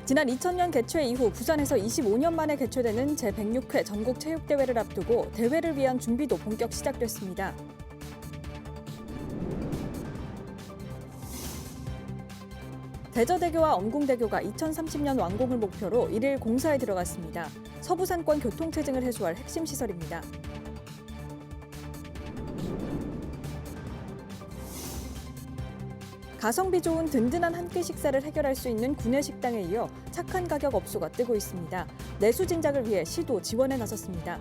지난 2000년 개최 이후 부산에서 25년 만에 개최되는 제106회 전국체육대회를 앞두고 대회를 위한 준비도 본격 시작됐습니다. 대저대교와 엄궁대교가 2030년 완공을 목표로 1일 공사에 들어갔습니다. 서부산권 교통체증을 해소할 핵심 시설입니다. 가성비 좋은 든든한 한 끼 식사를 해결할 수 있는 구내식당에 이어 착한 가격 업소가 뜨고 있습니다. 내수 진작을 위해 시도 지원에 나섰습니다.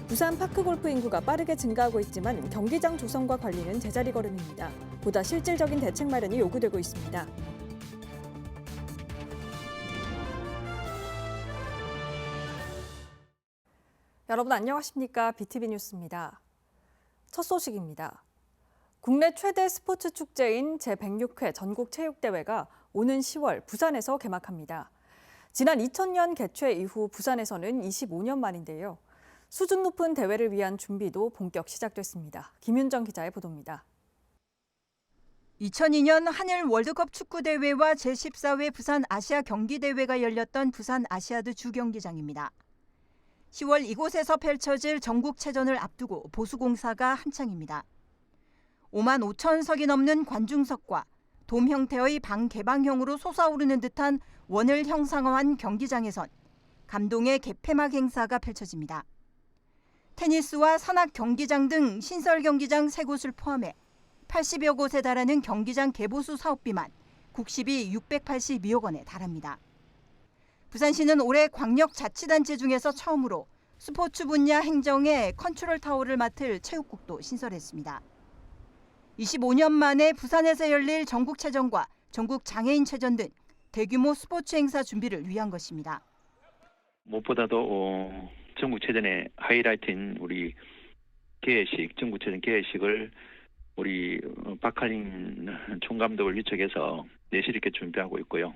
부산 파크골프 인구가 빠르게 증가하고 있지만 경기장 조성과 관리는 제자리 걸음입니다. 보다 실질적인 대책 마련이 요구되고 있습니다. 여러분 안녕하십니까? BTV 뉴스입니다. 첫 소식입니다. 국내 최대 스포츠 축제인 제106회 전국체육대회가 오는 10월 부산에서 개막합니다. 지난 2000년 개최 이후 부산에서는 25년 만인데요. 수준 높은 대회를 위한 준비도 본격 시작됐습니다. 김윤정 기자의 보도입니다. 2002년 한일 월드컵 축구대회와 제14회 부산 아시아 경기대회가 열렸던 부산 아시아드 주경기장입니다. 10월 이곳에서 펼쳐질 전국체전을 앞두고 보수공사가 한창입니다. 5만 5천 석이 넘는 관중석과 돔 형태의 방 개방형으로 솟아오르는 듯한 원을 형상화한 경기장에선 감동의 개폐막 행사가 펼쳐집니다. 테니스와 산악 경기장 등 신설 경기장 3곳을 포함해 80여 곳에 달하는 경기장 개보수 사업비만 국시비 682억 원에 달합니다. 부산시는 올해 광역자치단체 중에서 처음으로 스포츠 분야 행정의 컨트롤 타워를 맡을 체육국도 신설했습니다. 25년 만에 부산에서 열릴 전국체전과 전국장애인체전 등 대규모 스포츠 행사 준비를 위한 것입니다. 무엇보다도 전국체전의 하이라이트인 우리 개회식, 전국체전 개회식을 우리 박할린 총감독을 위촉해서 내실 있게 준비하고 있고요.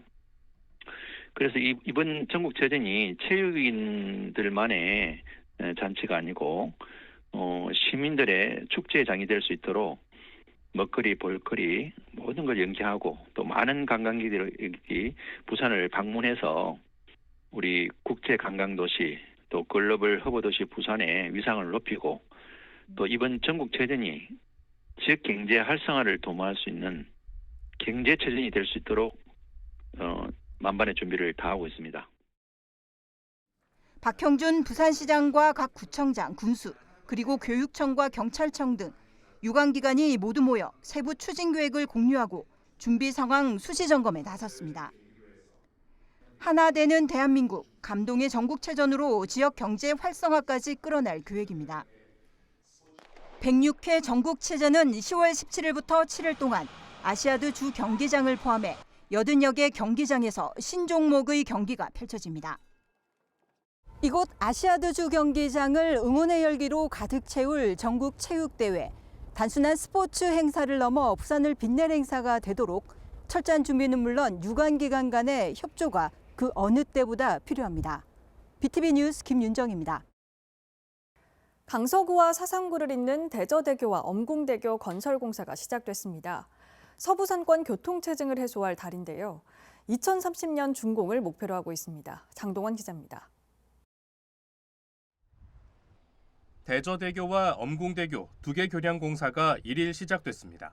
그래서 이번 전국체전이 체육인들만의 잔치가 아니고 시민들의 축제장이 될 수 있도록 먹거리, 볼거리 모든 걸 연계하고 또 많은 관광객들이 부산을 방문해서 우리 국제 관광도시 또 글로벌 허브도시 부산의 위상을 높이고 또 이번 전국체전이 지역 경제 활성화를 도모할 수 있는 경제체전이 될 수 있도록 만반의 준비를 다하고 있습니다. 박형준 부산시장과 각 구청장, 군수, 그리고 교육청과 경찰청 등 유관기관이 모두 모여 세부 추진 계획을 공유하고 준비 상황 수시 점검에 나섰습니다. 하나 되는 대한민국, 감동의 전국체전으로 지역 경제 활성화까지 끌어낼 계획입니다. 106회 전국체전은 10월 17일부터 7일 동안 아시아드 주 경기장을 포함해 80여 개 경기장에서 신종목의 경기가 펼쳐집니다. 이곳 아시아드 주 경기장을 응원의 열기로 가득 채울 전국체육대회. 단순한 스포츠 행사를 넘어 부산을 빛낼 행사가 되도록 철저한 준비는 물론 유관기관 간의 협조가 그 어느 때보다 필요합니다. BTV 뉴스 김윤정입니다. 강서구와 사상구를 잇는 대저대교와 엄궁대교 건설 공사가 시작됐습니다. 서부산권 교통체증을 해소할 달인데요. 2030년 준공을 목표로 하고 있습니다. 장동원 기자입니다. 대저대교와 엄궁대교 2개 교량 공사가 1일 시작됐습니다.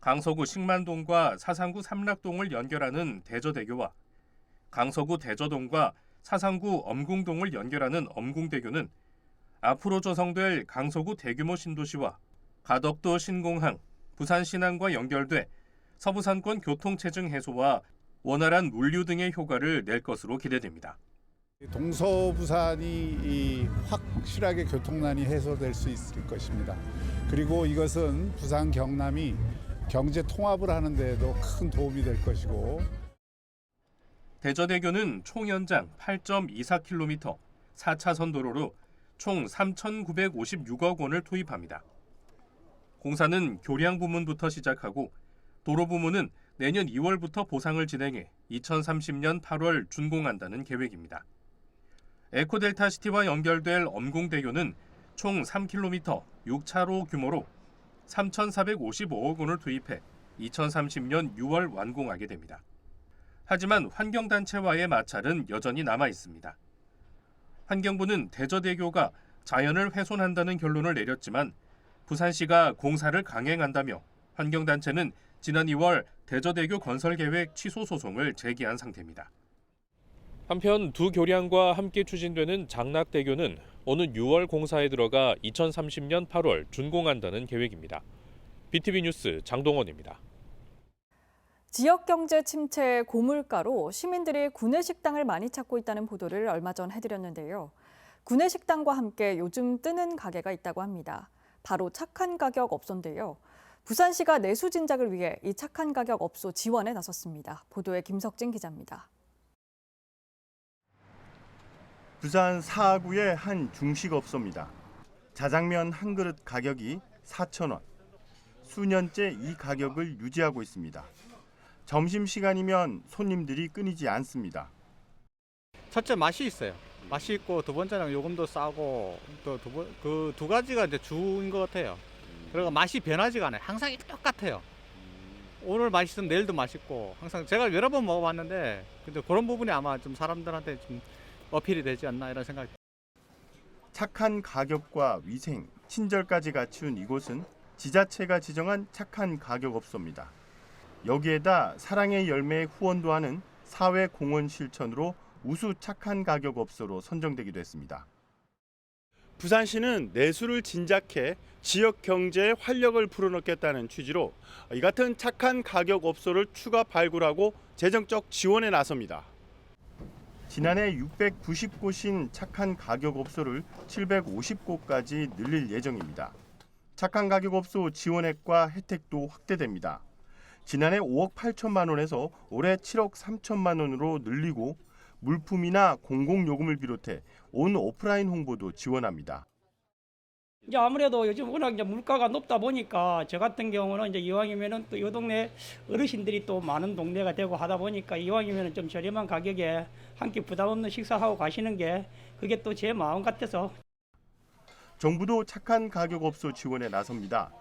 강서구 식만동과 사상구 삼락동을 연결하는 대저대교와 강서구 대저동과 사상구 엄궁동을 연결하는 엄궁대교는 앞으로 조성될 강서구 대규모 신도시와 가덕도 신공항, 부산 신항과 연결돼 서부산권 교통체증 해소와 원활한 물류 등의 효과를 낼 것으로 기대됩니다. 동서부산이 확실하게 교통난이 해소될 수 있을 것입니다. 그리고 이것은 부산 경남이 경제 통합을 하는 데에도 큰 도움이 될 것이고. 대저대교는 총 연장 8.24km, 4차선 도로로 총 3,956억 원을 투입합니다. 공사는 교량 부문부터 시작하고 도로 부문은 내년 2월부터 보상을 진행해 2030년 8월 준공한다는 계획입니다. 에코델타시티와 연결될 엄궁대교는 총 3km, 6차로 규모로 3,455억 원을 투입해 2030년 6월 완공하게 됩니다. 하지만 환경단체와의 마찰은 여전히 남아 있습니다. 환경부는 대저대교가 자연을 훼손한다는 결론을 내렸지만 부산시가 공사를 강행한다며 환경단체는 지난 2월 대저대교 건설계획 취소 소송을 제기한 상태입니다. 한편 두 교량과 함께 추진되는 장락대교는 오는 6월 공사에 들어가 2030년 8월 준공한다는 계획입니다. BTV 뉴스 장동원입니다. 지역 경제 침체의 고물가로 시민들이 구내식당을 많이 찾고 있다는 보도를 얼마 전 해드렸는데요. 구내식당과 함께 요즘 뜨는 가게가 있다고 합니다. 바로 착한 가격 업소인데요. 부산시가 내수 진작을 위해 이 착한 가격 업소 지원에 나섰습니다. 보도에 김석진 기자입니다. 부산 사하구의 한 중식업소입니다. 자장면 한 그릇 가격이 4,000원. 수년째 이 가격을 유지하고 있습니다. 점심시간이면 손님들이 끊이지 않습니다. 첫째 맛이 있어요. 맛이 있고 두 번째는 요금도 싸고 또 그 두 가지가 이제 주인 것 같아요. 그리고 맛이 변하지가 않아요. 항상 똑같아요. 오늘 맛있으면 내일도 맛있고 항상 제가 여러 번 먹어봤는데 근데 그런 부분이 아마 좀 사람들한테 좀 어필이 되지 않나 이런 생각이. 착한 가격과 위생, 친절까지 갖춘 이곳은 지자체가 지정한 착한 가격 업소입니다. 여기에다 사랑의 열매의 후원도 하는 사회 공헌 실천으로 우수 착한 가격 업소로 선정되기도 했습니다. 부산시는 내수를 진작해 지역 경제에 활력을 불어넣겠다는 취지로 이 같은 착한 가격 업소를 추가 발굴하고 재정적 지원에 나섭니다. 지난해 690곳인 착한 가격 업소를 750곳까지 늘릴 예정입니다. 착한 가격 업소 지원액과 혜택도 확대됩니다. 지난해 5억 8천만 원에서 올해 7억 3천만 원으로 늘리고 물품이나 공공요금을 비롯해 온 오프라인 홍보도 지원합니다. 이제 아무래도 요즘 워낙 이제 물가가 높다 보니까 저 같은 경우는 이제 이왕이면은 또 이 동네 어르신들이 또 많은 동네가 되고 하다 보니까 이왕이면은 좀 저렴한 가격에 한 끼 부담 없는 식사하고 가시는 게 그게 또 제 마음 같아서. 정부도 착한 가격 업소 지원에 나섭니다.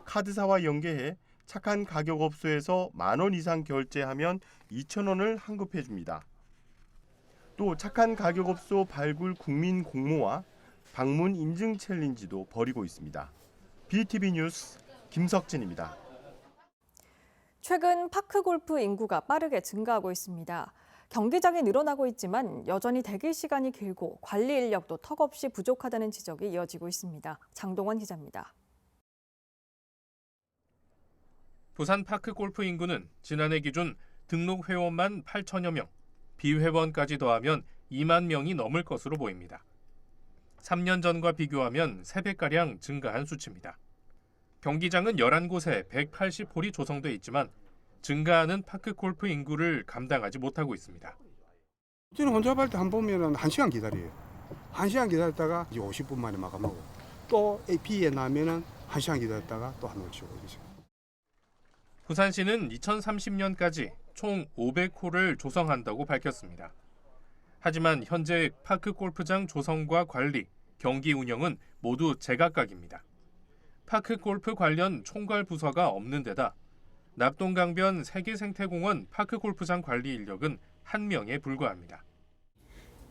카드사와 연계해 착한 가격 업소에서 10,000원 이상 결제하면 2,000원을 환급해 줍니다. 또 착한 가격 업소 발굴 국민 공모와 방문 인증 챌린지도 벌이고 있습니다. BTV 뉴스 김석진입니다. 최근 파크골프 인구가 빠르게 증가하고 있습니다. 경기장이 늘어나고 있지만 여전히 대기 시간이 길고 관리 인력도 턱없이 부족하다는 지적이 이어지고 있습니다. 장동원 기자입니다. 부산 파크골프 인구는 지난해 기준 등록 회원만 8천여 명, 비회원까지 더하면 2만 명이 넘을 것으로 보입니다. 3년 전과 비교하면 3배가량 증가한 수치입니다. 경기장은 11곳에 180홀이 조성돼 있지만 증가하는 파크골프 인구를 감당하지 못하고 있습니다. 저는 혼자 할 때 한 보면은 1시간 기다려요. 1시간 기다렸다가 이제 50분 만에 마감하고 또 AP에 나면은 1시간 기다렸다가 또 한 홀 치고 이러죠. 부산시는 2030년까지 총 500홀을 조성한다고 밝혔습니다. 하지만 현재 파크골프장 조성과 관리, 경기 운영은 모두 제각각입니다. 파크골프 관련 총괄 부서가 없는 데다 납동강변 세계생태공원 파크골프장 관리 인력은 1명에 불과합니다.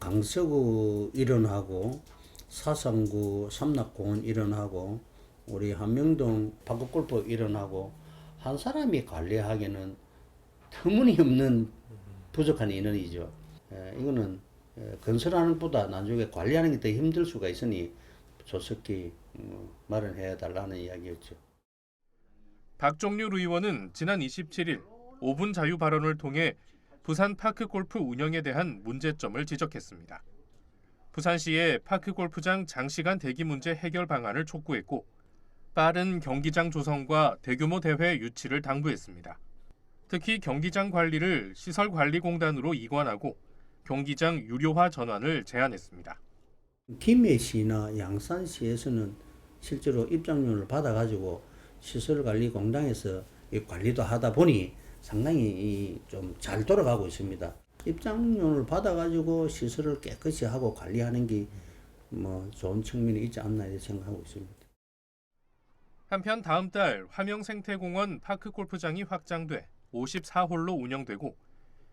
강서구 일원하고 사상구 삼락공원 일원하고 우리 한명동 파크골프 일원하고 한 사람이 관리하기에는 터무니없는 부족한 인원이죠. 이거는 건설하는 것보다 나중에 관리하는 게 더 힘들 수가 있으니 조속히 마련해야 달라는 이야기였죠. 박종률 의원은 지난 27일 5분 자유 발언을 통해 부산 파크골프 운영에 대한 문제점을 지적했습니다. 부산시의 파크골프장 장시간 대기 문제 해결 방안을 촉구했고 빠른 경기장 조성과 대규모 대회 유치를 당부했습니다. 특히 경기장 관리를 시설관리공단으로 이관하고 경기장 유료화 전환을 제안했습니다. 김해시나 양산시에서는 실제로 입장료를 받아가지고 시설관리공단에서 관리도 하다 보니 상당히 좀 잘 돌아가고 있습니다. 입장료를 받아가지고 시설을 깨끗이 하고 관리하는 게 좋은 측면이 있지 않나 이렇게 생각하고 있습니다. 한편 다음 달 화명생태공원 파크골프장이 확장돼 54홀로 운영되고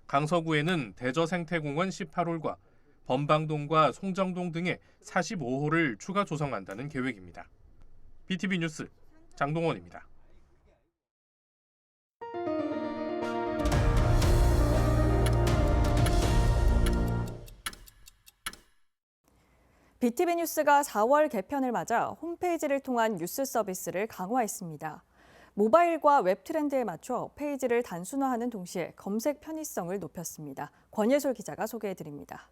강서구에는 대저생태공원 18홀과 범방동과 송정동 등의 45홀을 추가 조성한다는 계획입니다. BTV 뉴스 장동원입니다. BTV 뉴스가 4월 개편을 맞아 홈페이지를 통한 뉴스 서비스를 강화했습니다. 모바일과 웹 트렌드에 맞춰 페이지를 단순화하는 동시에 검색 편의성을 높였습니다. 권예솔 기자가 소개해드립니다.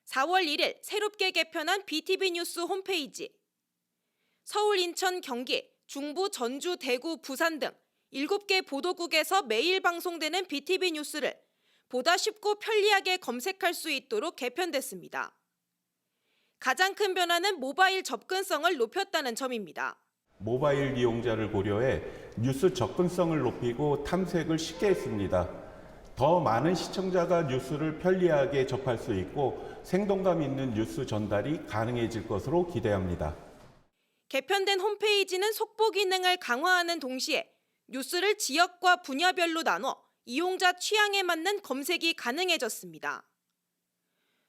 4월 1일 새롭게 개편한 BTV 뉴스 홈페이지. 서울, 인천, 경기, 중부, 전주, 대구, 부산 등 7개 보도국에서 매일 방송되는 BTV 뉴스를 보다 쉽고 편리하게 검색할 수 있도록 개편됐습니다. 가장 큰 변화는 모바일 접근성을 높였다는 점입니다. 모바일 이용자를 고려해 뉴스 접근성을 높이고 탐색을 쉽게 했습니다. 더 많은 시청자가 뉴스를 편리하게 접할 수 있고 생동감 있는 뉴스 전달이 가능해질 것으로 기대합니다. 개편된 홈페이지는 속보 기능을 강화하는 동시에 뉴스를 지역과 분야별로 나눠 이용자 취향에 맞는 검색이 가능해졌습니다.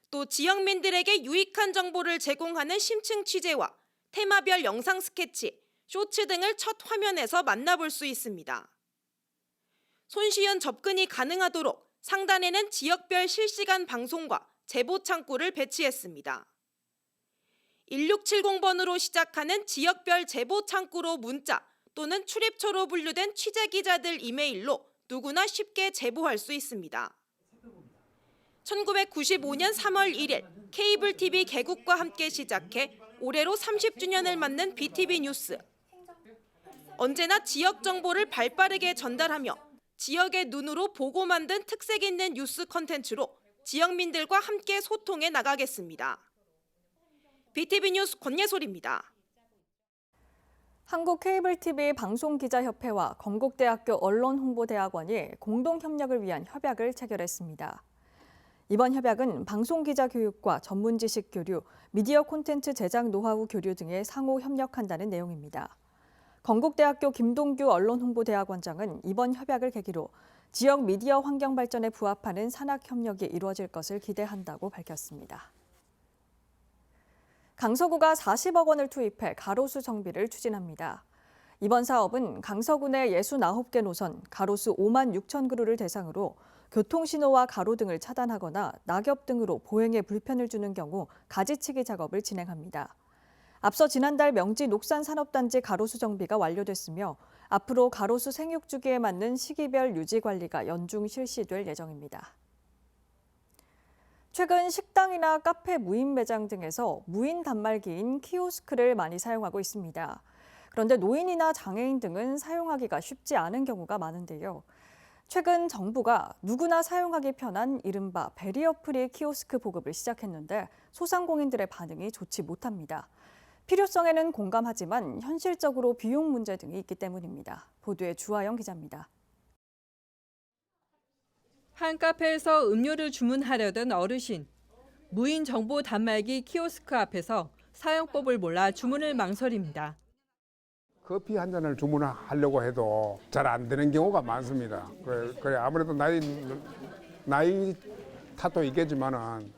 또 지역민들에게 유익한 정보를 제공하는 심층 취재와 테마별 영상 스케치, 쇼츠 등을 첫 화면에서 만나볼 수 있습니다. 손쉬운 접근이 가능하도록 상단에는 지역별 실시간 방송과 제보 창구를 배치했습니다. 1670번으로 시작하는 지역별 제보 창구로 문자 또는 출입처로 분류된 취재기자들 이메일로 누구나 쉽게 제보할 수 있습니다. 1995년 3월 1일 케이블 TV 개국과 함께 시작해 올해로 30주년을 맞는 BTV 뉴스. 언제나 지역 정보를 발빠르게 전달하며 지역의 눈으로 보고 만든 특색 있는 뉴스 콘텐츠로 지역민들과 함께 소통해 나가겠습니다. BTV 뉴스 권예솔입니다. 한국케이블TV 방송기자협회와 건국대학교 언론홍보대학원이 공동협력을 위한 협약을 체결했습니다. 이번 협약은 방송기자 교육과 전문지식 교류, 미디어 콘텐츠 제작 노하우 교류 등에 상호 협력한다는 내용입니다. 건국대학교 김동규 언론홍보대학원장은 이번 협약을 계기로 지역 미디어 환경 발전에 부합하는 산학협력이 이루어질 것을 기대한다고 밝혔습니다. 강서구가 40억 원을 투입해 가로수 정비를 추진합니다. 이번 사업은 강서구 내 69개 노선 가로수 5만 6천 그루를 대상으로 교통신호와 가로 등을 차단하거나 낙엽 등으로 보행에 불편을 주는 경우 가지치기 작업을 진행합니다. 앞서 지난달 명지 녹산산업단지 가로수 정비가 완료됐으며 앞으로 가로수 생육 주기에 맞는 시기별 유지 관리가 연중 실시될 예정입니다. 최근 식당이나 카페 무인 매장 등에서 무인 단말기인 키오스크를 많이 사용하고 있습니다. 그런데 노인이나 장애인 등은 사용하기가 쉽지 않은 경우가 많은데요. 최근 정부가 누구나 사용하기 편한 이른바 베리어 프리 키오스크 보급을 시작했는데 소상공인들의 반응이 좋지 못합니다. 필요성에는 공감하지만 현실적으로 비용 문제 등이 있기 때문입니다. 보도에 주하영 기자입니다. 한 카페에서 음료를 주문하려던 어르신. 무인 정보 단말기 키오스크 앞에서 사용법을 몰라 주문을 망설입니다. 커피 한 잔을 주문하려고 해도 잘 안 되는 경우가 많습니다. 그래 아무래도 나이 탓도 있겠지만은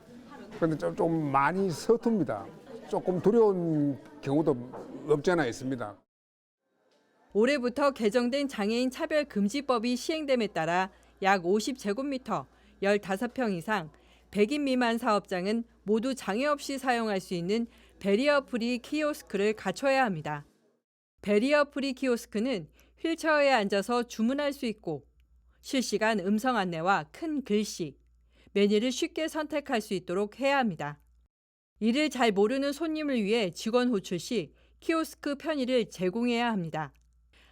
근데 좀 많이 서툽니다. 조금 두려운 경우도 없지 않아 있습니다. 올해부터 개정된 장애인 차별 금지법이 시행됨에 따라 약 50제곱미터, 15평 이상, 100인 미만 사업장은 모두 장애 없이 사용할 수 있는 베리어 프리 키오스크를 갖춰야 합니다. 베리어 프리 키오스크는 휠체어에 앉아서 주문할 수 있고 실시간 음성 안내와 큰 글씨, 메뉴를 쉽게 선택할 수 있도록 해야 합니다. 이를 잘 모르는 손님을 위해 직원 호출 시 키오스크 편의를 제공해야 합니다.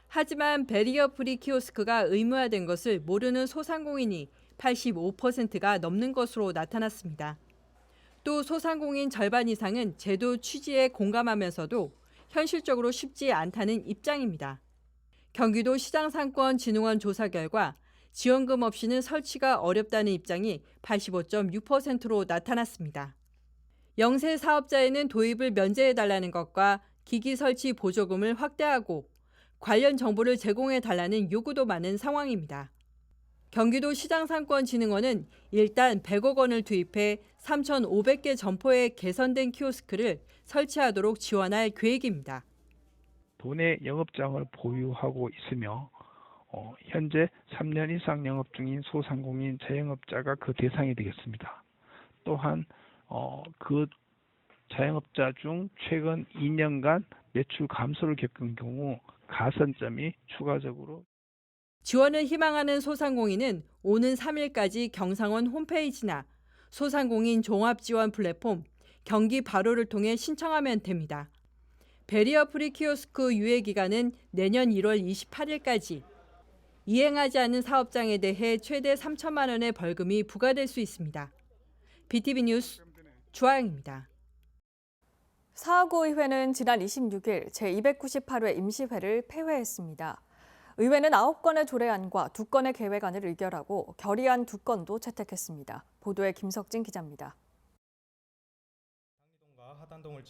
하지만 베리어 프리 키오스크가 의무화된 것을 모르는 소상공인이 85%가 넘는 것으로 나타났습니다. 또 소상공인 절반 이상은 제도 취지에 공감하면서도 현실적으로 쉽지 않다는 입장입니다. 경기도 시장상권진흥원 조사 결과 지원금 없이는 설치가 어렵다는 입장이 85.6%로 나타났습니다. 영세 사업자에는 도입을 면제해달라는 것과 기기 설치 보조금을 확대하고 관련 정보를 제공해달라는 요구도 많은 상황입니다. 경기도 시장상권진흥원은 일단 100억 원을 투입해 3,500개 점포에 개선된 키오스크를 설치하도록 지원할 계획입니다. 도내 영업장을 보유하고 있으며 현재 3년 이상 영업 중인 소상공인 자영업자가 그 대상이 되겠습니다. 또한 그 자영업자 중 최근 2년간 매출 감소를 겪은 경우 가산점이 추가적으로 지원을 희망하는 소상공인은 오는 3일까지 경상원 홈페이지나 소상공인 종합지원 플랫폼 경기 바로를 통해 신청하면 됩니다. 베리어 프리 키오스크 유예 기간은 내년 1월 28일까지. 이행하지 않은 사업장에 대해 최대 3천만 원의 벌금이 부과될 수 있습니다. BTV 뉴스 주아영입니다. 사하구의회는 지난 26일 제298회 임시회를 폐회했습니다. 의회는 9건의 조례안과 2건의 계획안을 의결하고 결의안 2건도 채택했습니다. 보도에 김석진 기자입니다.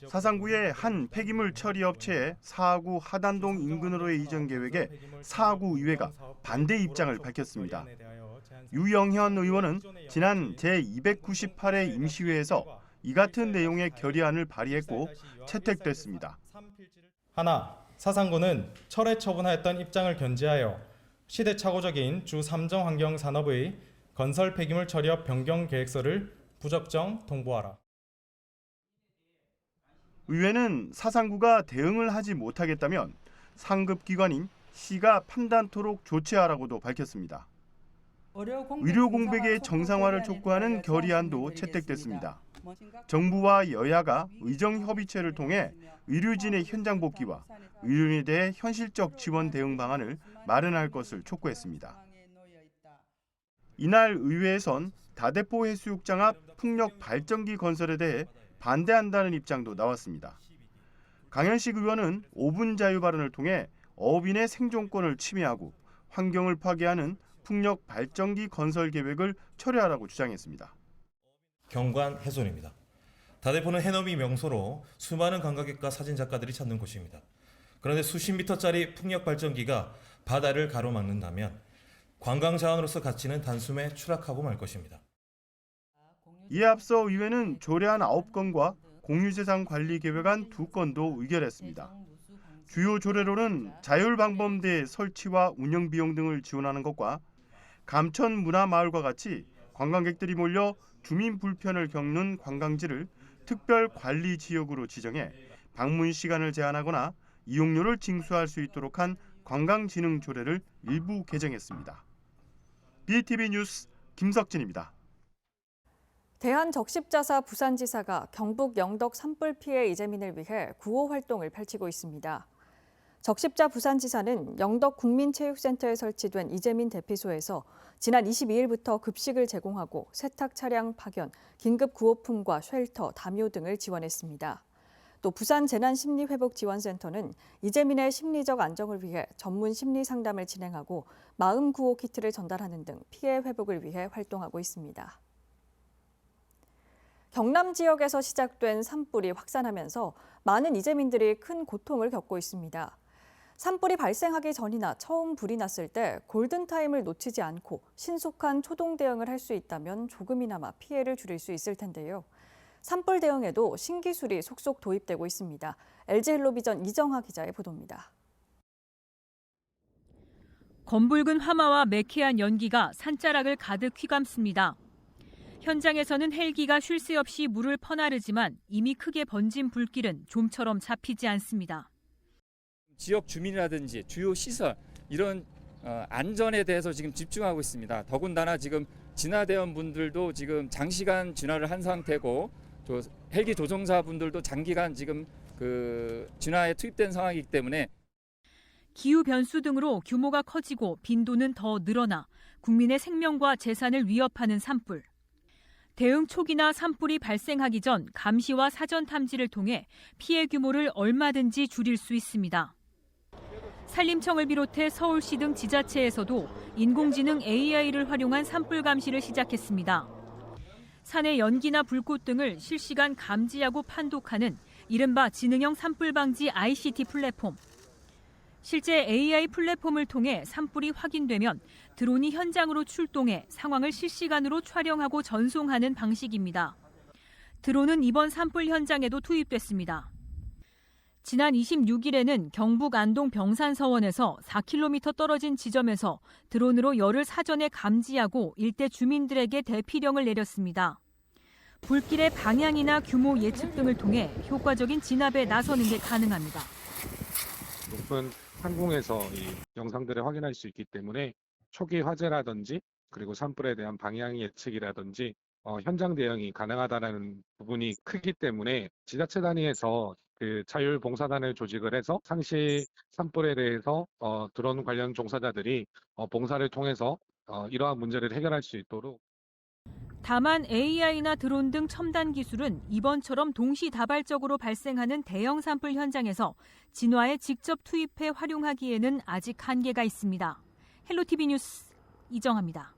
사상구의 한 폐기물 처리 업체의 사하구 하단동 인근으로의 이전 계획에 사하구 의회가 반대 입장을 밝혔습니다. 유영현 의원은 지난 제298회 임시회에서 이 같은 내용의 결의안을 발의했고 채택됐습니다. 하나, 사상구는 철회 처분하였던 입장을 견지하여 시대착오적인 주 3정 환경산업의 건설 폐기물 처리업 변경 계획서를 부적정 통보하라. 의회는 사상구가 대응을 하지 못하겠다면 상급기관인 시가 판단토록 조치하라고도 밝혔습니다. 의료 공백의 정상화를 촉구하는 결의안도 채택됐습니다. 정부와 여야가 의정협의체를 통해 의료진의 현장 복귀와 의료인에 대해 현실적 지원 대응 방안을 마련할 것을 촉구했습니다. 이날 의회에선 다대포 해수욕장 앞 풍력 발전기 건설에 대해 반대한다는 입장도 나왔습니다. 강현식 의원은 5분 자유 발언을 통해 어업인의 생존권을 침해하고 환경을 파괴하는 풍력 발전기 건설 계획을 철회하라고 주장했습니다. 경관 훼손입니다. 다대포는 해넘이 명소로 수많은 관광객과 사진작가들이 찾는 곳입니다. 그런데 수십 미터짜리 풍력 발전기가 바다를 가로막는다면 관광 자원으로서 가치는 단숨에 추락하고 말 것입니다. 이에 앞서 의회는 조례안 9건과 공유재산 관리 계획안 2건도 의결했습니다. 주요 조례로는 자율방범대 설치와 운영 비용 등을 지원하는 것과 감천 문화마을과 같이 관광객들이 몰려 주민 불편을 겪는 관광지를 특별 관리 지역으로 지정해 방문 시간을 제한하거나 이용료를 징수할 수 있도록 한 관광진흥 조례를 일부 개정했습니다. BTV 뉴스 김석진입니다. 대한적십자사 부산지사가 경북 영덕 산불 피해 이재민을 위해 구호 활동을 펼치고 있습니다. 적십자 부산지사는 영덕 국민체육센터에 설치된 이재민 대피소에서 지난 22일부터 급식을 제공하고 세탁 차량 파견, 긴급 구호품과 쉘터, 담요 등을 지원했습니다. 또 부산재난심리회복지원센터는 이재민의 심리적 안정을 위해 전문 심리 상담을 진행하고 마음 구호 키트를 전달하는 등 피해 회복을 위해 활동하고 있습니다. 경남 지역에서 시작된 산불이 확산하면서 많은 이재민들이 큰 고통을 겪고 있습니다. 산불이 발생하기 전이나 처음 불이 났을 때 골든타임을 놓치지 않고 신속한 초동 대응을 할 수 있다면 조금이나마 피해를 줄일 수 있을 텐데요. 산불 대응에도 신기술이 속속 도입되고 있습니다. LG헬로비전 이정하 기자의 보도입니다. 검붉은 화마와 매캐한 연기가 산자락을 가득 휘감습니다. 현장에서는 헬기가 쉴 새 없이 물을 퍼나르지만 이미 크게 번진 불길은 좀처럼 잡히지 않습니다. 지역 주민이라든지 주요 시설 이런 안전에 대해서 지금 집중하고 있습니다. 더군다나 지금 진화대원분들도 지금 장시간 진화를 한 상태고 또 헬기 조종사분들도 장기간 지금 진화에 투입된 상황이기 때문에 기후 변수 등으로 규모가 커지고 빈도는 더 늘어나 국민의 생명과 재산을 위협하는 산불. 대응 초기나 산불이 발생하기 전 감시와 사전 탐지를 통해 피해 규모를 얼마든지 줄일 수 있습니다. 산림청을 비롯해 서울시 등 지자체에서도 인공지능 AI를 활용한 산불 감시를 시작했습니다. 산의 연기나 불꽃 등을 실시간 감지하고 판독하는 이른바 지능형 산불 방지 ICT 플랫폼. 실제 AI 플랫폼을 통해 산불이 확인되면 드론이 현장으로 출동해 상황을 실시간으로 촬영하고 전송하는 방식입니다. 드론은 이번 산불 현장에도 투입됐습니다. 지난 26일에는 경북 안동 병산서원에서 4km 떨어진 지점에서 드론으로 열을 사전에 감지하고 일대 주민들에게 대피령을 내렸습니다. 불길의 방향이나 규모 예측 등을 통해 효과적인 진압에 나서는 게 가능합니다. 높은 상공에서 이 영상들을 확인할 수 있기 때문에 초기 화재라든지 그리고 산불에 대한 방향 예측이라든지 현장 대응이 가능하다는 부분이 크기 때문에 지자체 단위에서 그 자율봉사단을 조직을 해서 상시 산불에 대해서 드론 관련 종사자들이 봉사를 통해서 이러한 문제를 해결할 수 있도록. 다만 AI나 드론 등 첨단 기술은 이번처럼 동시다발적으로 발생하는 대형 산불 현장에서 진화에 직접 투입해 활용하기에는 아직 한계가 있습니다. 헬로티비 뉴스 이정아입니다.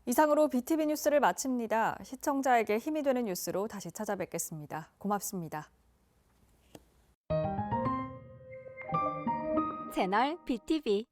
이상으로 BTV 뉴스를 마칩니다. 시청자에게 힘이 되는 뉴스로 다시 찾아뵙겠습니다. 고맙습니다. 채널 BTV